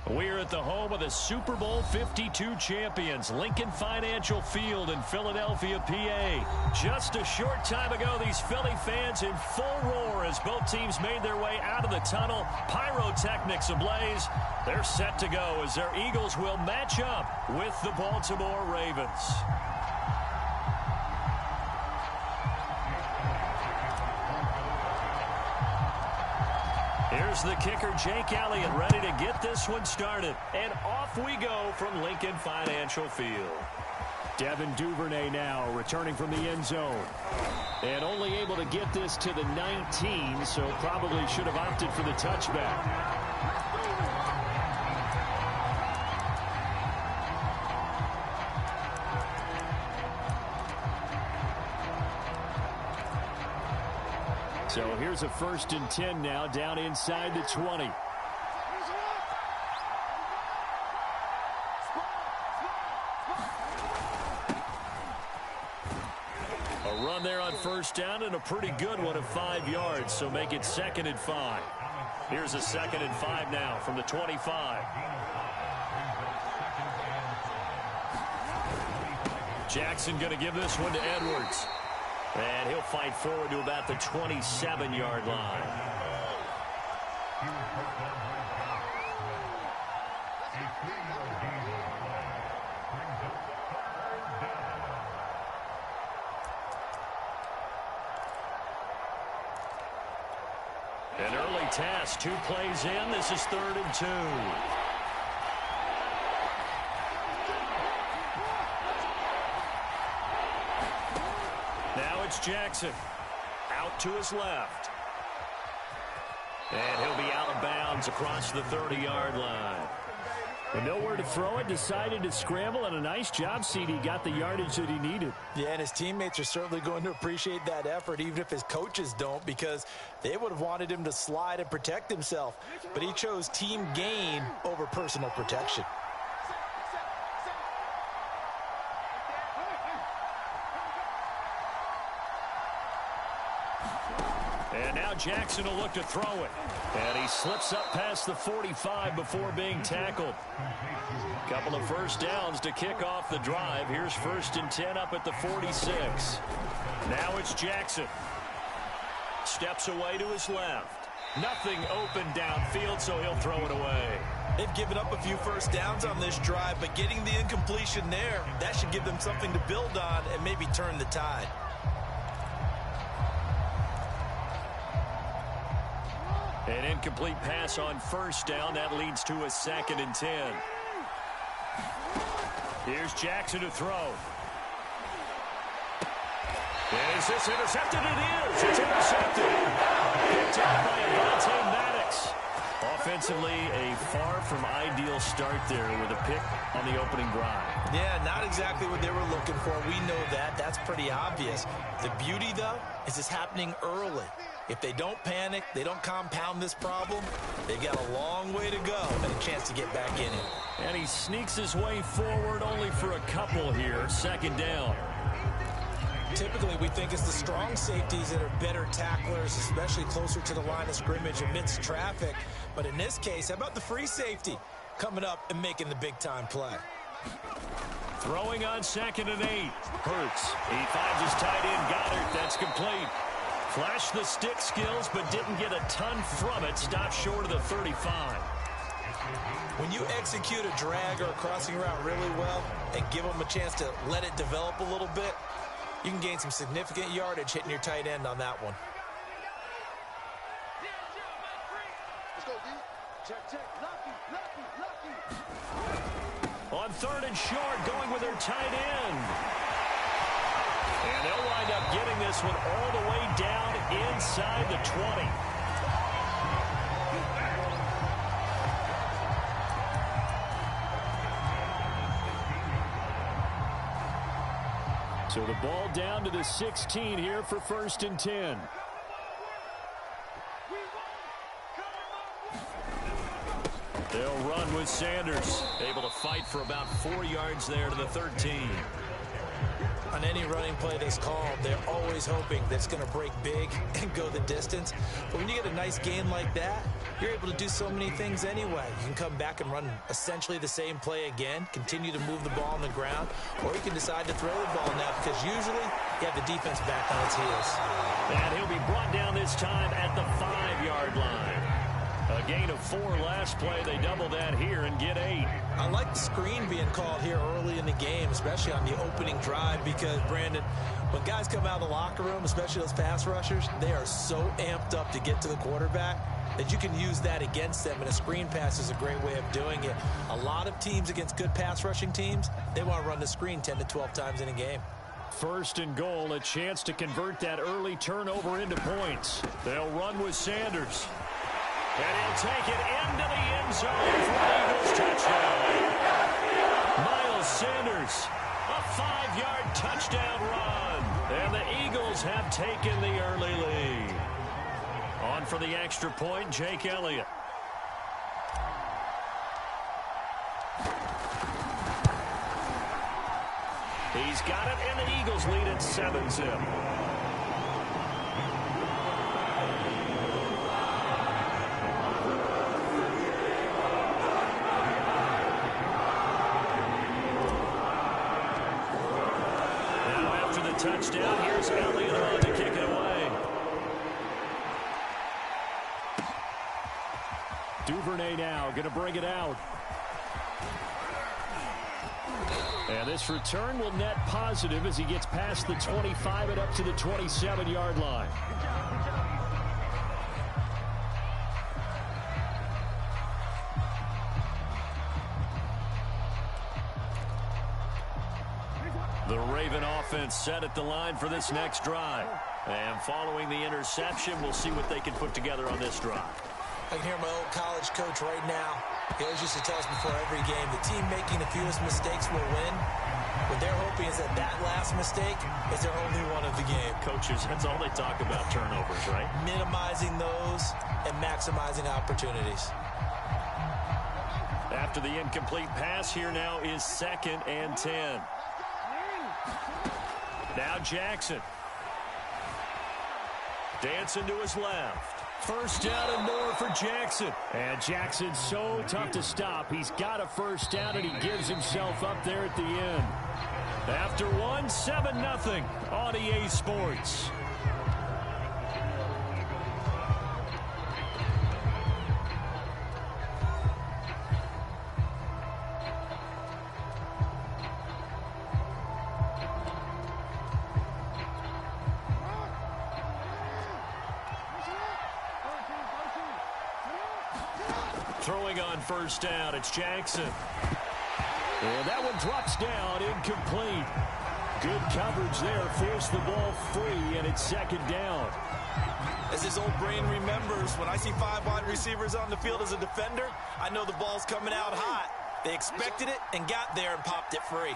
We're at the home of the Super Bowl 52 champions, Lincoln Financial Field in Philadelphia, PA. Just a short time ago, these Philly fans in full roar as both teams made their way out of the tunnel. Pyrotechnics ablaze. They're set to go as their Eagles will match up with the Baltimore Ravens. Here's the kicker, Jake Elliott, ready to get this one started. And off we go from Lincoln Financial Field. Devin Duvernay now returning from the end zone. And only able to get this to the 19, so probably should have opted for the touchback. So here's a 1st and 10 now, down inside the 20. A run there on 1st down and a pretty good one of 5 yards, so make it 2nd and 5. Here's a 2nd and 5 now from the 25. Jackson going to give this one to Edwards. And he'll fight forward to about the 27-yard line. An early task, 2 plays in. This is 3rd and 2. It's Jackson out to his left. And he'll be out of bounds across the 30-yard line. And nowhere to throw it, decided to scramble, and a nice job, CD. Got the yardage that he needed. Yeah, and his teammates are certainly going to appreciate that effort, even if his coaches don't, because they would have wanted him to slide and protect himself. But he chose team gain over personal protection. And now Jackson will look to throw it. And he slips up past the 45 before being tackled. Couple of 1st downs to kick off the drive. Here's 1st and 10 up at the 46. Now it's Jackson. Steps away to his left. Nothing open downfield, so he'll throw it away. They've given up a few 1st downs on this drive, but getting the incompletion there, that should give them something to build on and maybe turn the tide. An incomplete pass on 1st down. That leads to a 2nd and 10. Here's Jackson to throw. Is this intercepted? It is. It's intercepted. Picked up by Avonte Maddox. Offensively, a far from ideal start there with a pick on the opening drive. Yeah, not exactly what they were looking for. We know that. That's pretty obvious. The beauty, though, is it's happening early. If they don't panic, they don't compound this problem, they got a long way to go and a chance to get back in it. And he sneaks his way forward only for a couple here. 2nd down. Typically, we think it's the strong safeties that are better tacklers, especially closer to the line of scrimmage amidst traffic. But in this case, how about the free safety coming up and making the big-time play? Throwing on 2nd and 8. Hurts. He finds his tight end, Goddard. That's complete. Flashed the stick skills, but didn't get a ton from it. Stopped short of the 35. When you execute a drag or a crossing route really well and give them a chance to let it develop a little bit, you can gain some significant yardage hitting your tight end on that one. On 3rd and short, going with their tight end. And they'll wind up getting this one all the way down inside the 20. So the ball down to the 16 here for 1st and 10. They'll run with Sanders. Able to fight for about 4 yards there to the 13. On any running play that's called, they're always hoping that it's going to break big and go the distance. But when you get a nice gain like that, you're able to do so many things anyway. You can come back and run essentially the same play again, continue to move the ball on the ground, or you can decide to throw the ball now because usually you have the defense back on its heels. And he'll be brought down this time at the 5-yard line. A gain of 4 last play. They double that here and get 8. I like the screen being called here early in the game, especially on the opening drive, because, Brandon, when guys come out of the locker room, especially those pass rushers, they are so amped up to get to the quarterback that you can use that against them, and a screen pass is a great way of doing it. A lot of teams against good pass rushing teams, they want to run the screen 10 to 12 times in a game. First and goal, a chance to convert that early turnover into points. They'll run with Sanders. And he'll take it into the end zone for an Eagles touchdown. Miles Sanders, a 5-yard touchdown run. And the Eagles have taken the early lead. On for the extra point, Jake Elliott. He's got it, and the Eagles lead at 7-zip. Touchdown. Here's Elliott on to kick it away. Duvernay now going to bring it out. And this return will net positive as he gets past the 25 and up to the 27-yard line. The Raven offense set at the line for this next drive. And following the interception, we'll see what they can put together on this drive. I can hear my old college coach right now. He always used to tell us before every game, the team making the fewest mistakes will win. What they're hoping is that that last mistake is their only one of the game. Coaches, that's all they talk about, turnovers, right? Minimizing those and maximizing opportunities. After the incomplete pass, here now is 2nd and 10. Now Jackson. Dancing to his left. First down and more for Jackson. And Jackson's so tough to stop. He's got a first down, and he gives himself up there at the end. After 7-0 on EA Sports. Throwing on first down, it's Jackson. And that one drops down, incomplete. Good coverage there, forced the ball free, and it's 2nd down. As his old brain remembers, when I see 5 wide receivers on the field as a defender, I know the ball's coming out hot. They expected it and got there and popped it free.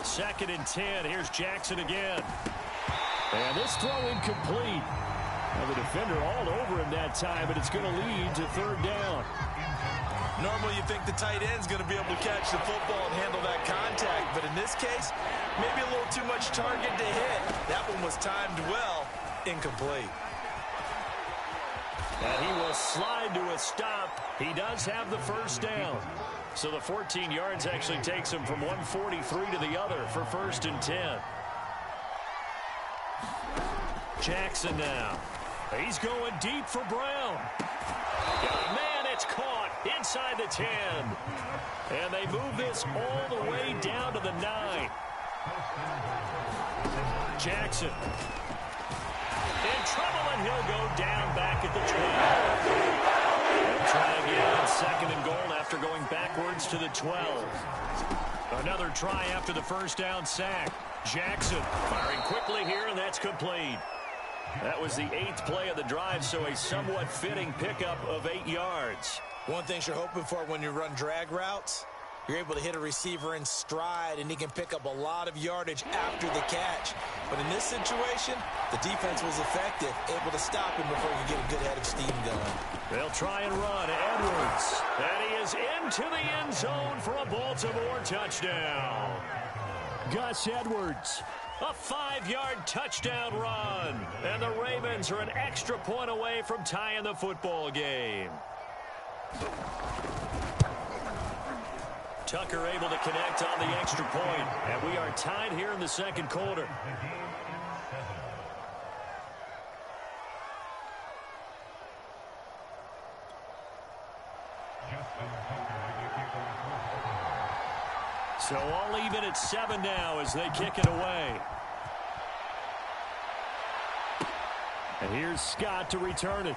Second and 10, here's Jackson again. And this throw incomplete. Now the defender all over him that time, but it's going to lead to 3rd down. Normally you think the tight end's going to be able to catch the football and handle that contact, but in this case, maybe a little too much target to hit. That one was timed well, incomplete. And he will slide to a stop. He does have the first down. So the 14 yards actually takes him from 143 to the other for 1st and 10. Jackson now. He's going deep for Brown. Man, it's caught inside the 10. And they move this all the way down to the 9. Jackson. In trouble, and he'll go down back at the 12. They'll try again, 2nd and goal after going backwards to the 12. Another try after the first down sack. Jackson firing quickly here, and that's complete. That was the 8th play of the drive, so a somewhat fitting pickup of 8 yards. One thing you're hoping for when you run drag routes You're able to hit a receiver in stride, and he can pick up a lot of yardage after the catch. But in this situation, the defense was effective, able to stop him before he could get a good head of steam going. They'll try and run. Edwards. And he is into the end zone for a Baltimore touchdown. Gus Edwards. A 5-yard touchdown run. And the Ravens are an extra point away from tying the football game. Tucker able to connect on the extra point. And we are tied here in the second quarter. So all even at 7 now as they kick it away. And here's Scott to return it.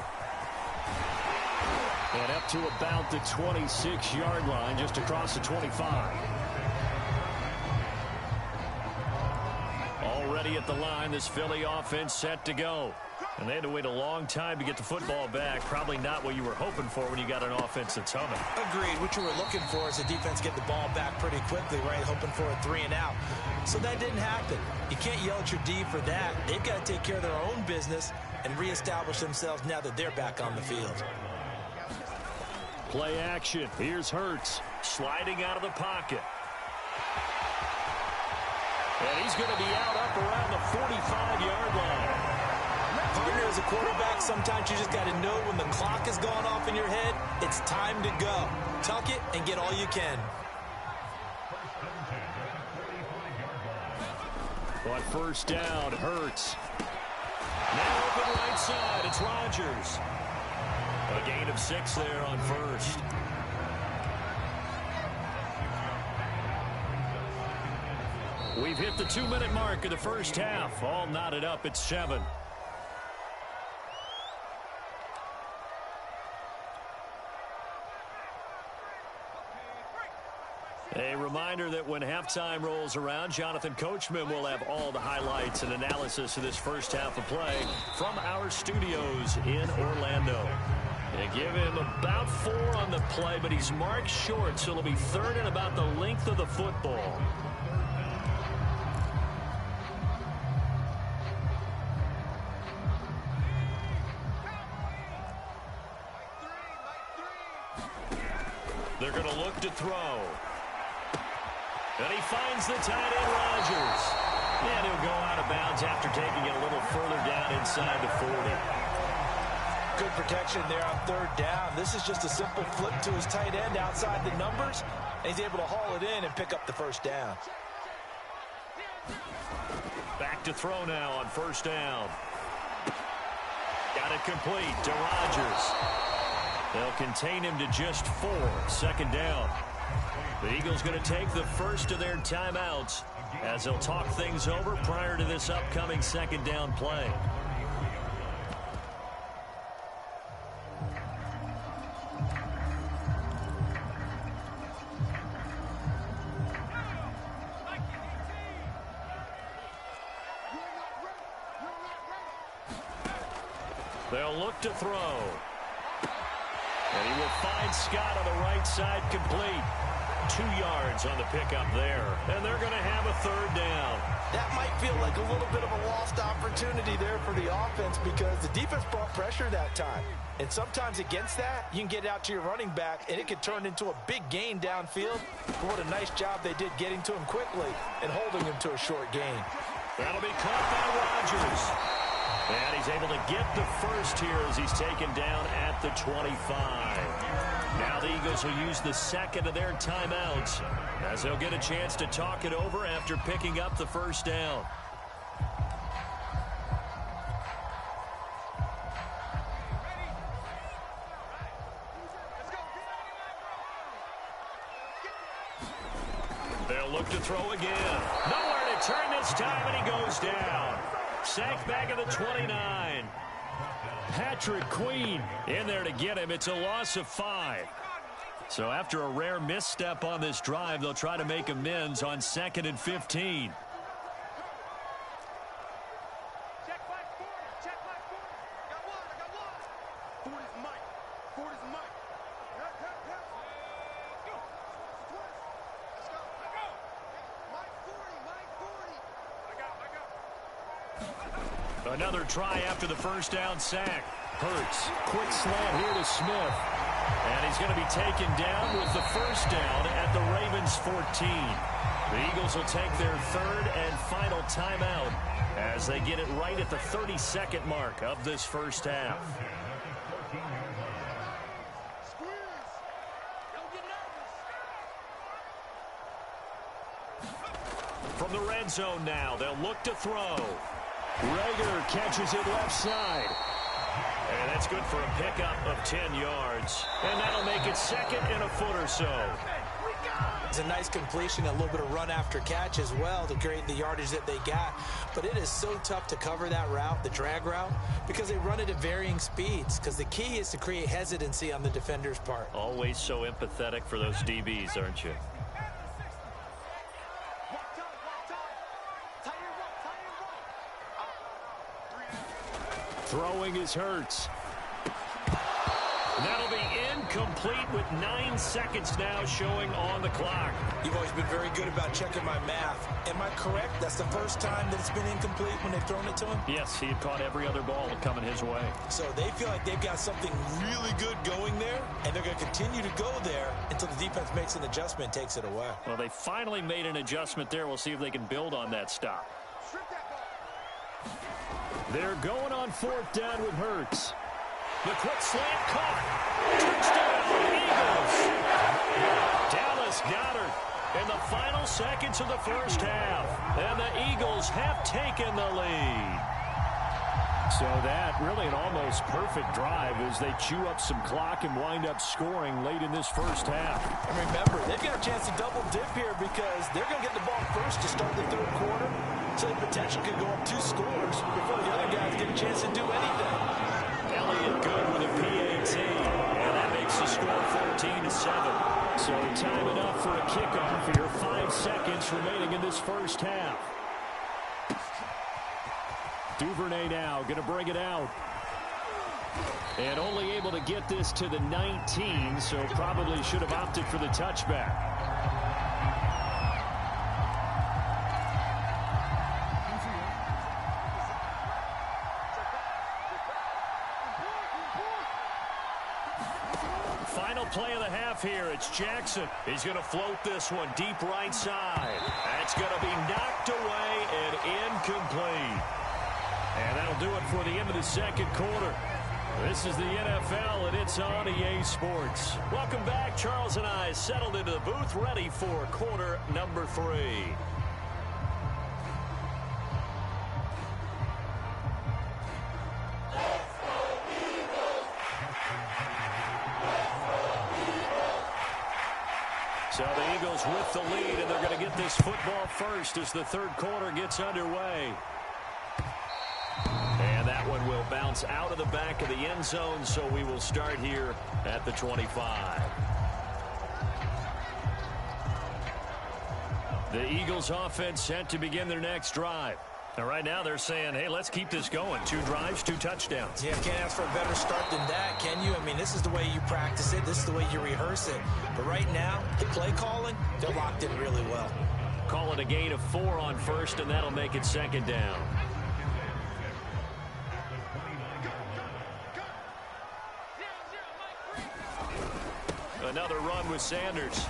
And up to about the 26-yard line, just across the 25. Already at the line, this Philly offense set to go. And they had to wait a long time to get the football back. Probably not what you were hoping for when you got an offense that's humming. Agreed. What you were looking for is the defense get the ball back pretty quickly, right? Hoping for a 3 and out. So that didn't happen. You can't yell at your D for that. They've got to take care of their own business and reestablish themselves now that they're back on the field. Play action. Here's Hurts sliding out of the pocket. And he's going to be out up around the 45-yard line. Partner, as a quarterback, sometimes you just got to know when the clock has gone off in your head, it's time to go. Tuck it and get all you can. On first down, Hurts. Now open right side, it's Rodgers. A gain of 6 there on first. We've hit the 2-minute mark of the first half. All knotted up at 7. A reminder that when halftime rolls around, Jonathan Coachman will have all the highlights and analysis of this first half of play from our studios in Orlando. They give him about 4 on the play, but he's marked short, so it'll be 3rd and about the length of the football. They're going to look to throw. And he finds the tight end, Rodgers. And he'll go out of bounds after taking it a little further down inside the 40. Good protection there on 3rd down. This is just a simple flip to his tight end outside the numbers, and he's able to haul it in and pick up the first down. Back to throw now on first down. Got it complete to Rodgers. They'll contain him to just 4. 2nd down. The Eagles going to take the first of their timeouts as they'll talk things over prior to this upcoming 2nd down play. They'll look to throw. And he will find Scott on the right side complete. 2 yards on the pickup there. And they're going to have a 3rd down. That might feel like a little bit of a lost opportunity there for the offense because the defense brought pressure that time. And sometimes against that, you can get out to your running back, and it could turn into a big gain downfield. But what a nice job they did getting to him quickly and holding him to a short gain. That'll be caught by Rodgers. And he's able to get the first here as he's taken down at the 25. Now the Eagles will use the 2nd of their timeouts as they'll get a chance to talk it over after picking up the first down. They'll look to throw again. Nowhere to turn this time, and he goes down. Sacked back at the 29. Patrick Queen in there to get him. It's a loss of 5. So after a rare misstep on this drive, they'll try to make amends on 2nd and 15. Another try after the first down sack. Hurts. Quick slant here to Smith. And he's going to be taken down with the first down at the Ravens 14. The Eagles will take their third and final timeout as they get it right at the 32nd mark of this first half. From the red zone now, they'll look to throw. Rager catches it left side. And that's good for a pickup of 10 yards. And that'll make it second and a foot or so. It's a nice completion, a little bit of run after catch as well to create the yardage that they got. But it is so tough to cover that route, the drag route, because they run it at varying speeds. Because the key is to create hesitancy on the defender's part. Always so empathetic for those DBs, aren't you? Throwing is Hurts. That'll be incomplete with 9 seconds now showing on the clock. You've always been very good about checking my math. Am I correct? That's the first time that it's been incomplete when they've thrown it to him? Yes, he had caught every other ball coming his way. So they feel like they've got something really good going there, and they're going to continue to go there until the defense makes an adjustment and takes it away. Well, they finally made an adjustment there. We'll see if they can build on that stop. They're going on fourth down with Hurts. The quick slant caught. Touchdown, Eagles. Dallas Goedert in the final seconds of the first half. And the Eagles have taken the lead. So that really an almost perfect drive as they chew up some clock and wind up scoring late in this first half. And remember, they've got a chance to double dip here because they're going to get the ball first to start the third quarter. So the potential could go up 2 scores before the other guys get a chance to do anything. Elliott good with a PAT. And that makes the score 14-7. So time enough for a kickoff here. 5 seconds remaining in this first half. Duvernay now going to bring it out. And only able to get this to the 19, so probably should have opted for the touchback. Final play of the half here. It's Jackson. He's going to float this one deep right side. That's going to be knocked away and incomplete. And that'll do it for the end of the second quarter. This is the NFL, and it's on EA Sports. Welcome back. Charles and I settled into the booth, ready for quarter number 3. So the Eagles with the lead, and they're going to get this football first as the third quarter gets underway. And that one will bounce out of the back of the end zone, so we will start here at the 25. The Eagles offense set to begin their next drive. Now, right now they're saying, hey, let's keep this going. 2 drives, 2 touchdowns. Yeah, can't ask for a better start than that, can you? I mean, this is the way you practice it. This is the way you rehearse it. But right now, the play calling, they're locked in really well. Call it a gain of 4 on first, and that'll make it second down. Another run with Sanders.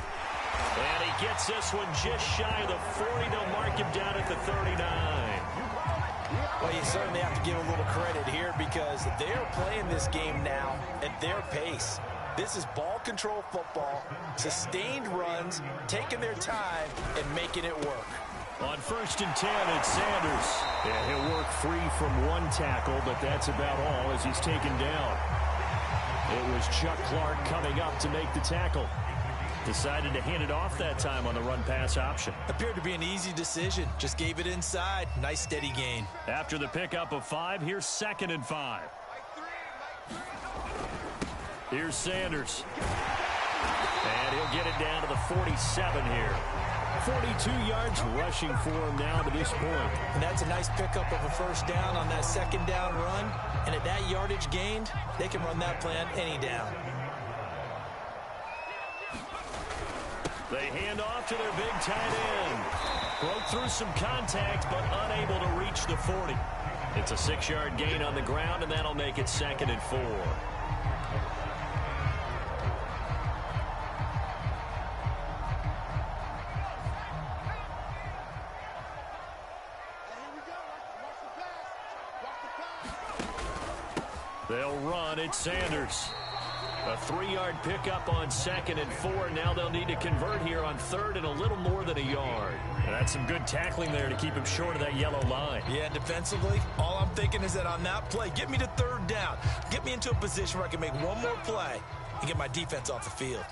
And he gets this one just shy of the 40. They'll mark him down at the 39. Well, you certainly have to give a little credit here because they're playing this game now at their pace. This is ball control football, sustained runs, taking their time, and making it work. On 1st and 10, it's Sanders. Yeah, he'll work free from 1 tackle, but that's about all as he's taken down. It was Chuck Clark coming up to make the tackle. Decided to hand it off that time on the run-pass option. Appeared to be an easy decision. Just gave it inside. Nice, steady gain. After the pickup of 5, here's 2nd and 5. Here's Sanders. And he'll get it down to the 47 here. 42 yards rushing for him now to this point. And that's a nice pickup of a first down on that second down run. And at that yardage gained, they can run that play on any down. They hand off to their big tight end. Broke through some contact, but unable to reach the 40. It's a 6-yard gain on the ground, and that'll make it 2nd and 4. They'll run. It's Sanders. A 3-yard pickup on 2nd and 4. Now they'll need to convert here on 3rd and a little more than a yard. And that's some good tackling there to keep him short of that yellow line. Yeah, defensively, all I'm thinking is that on that play, get me to 3rd down. Get me into a position where I can make one more play and get my defense off the field.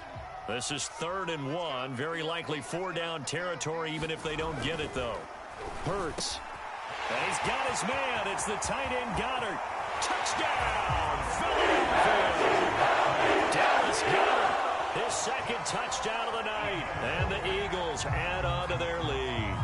This is 3rd and 1. Very likely 4-down territory, even if they don't get it, though. Hurts. And he's got his man. It's the tight end Goddard. Touchdown, Philadelphia. Dallas Goedert, his 2nd touchdown of the night. And the Eagles add on to their lead.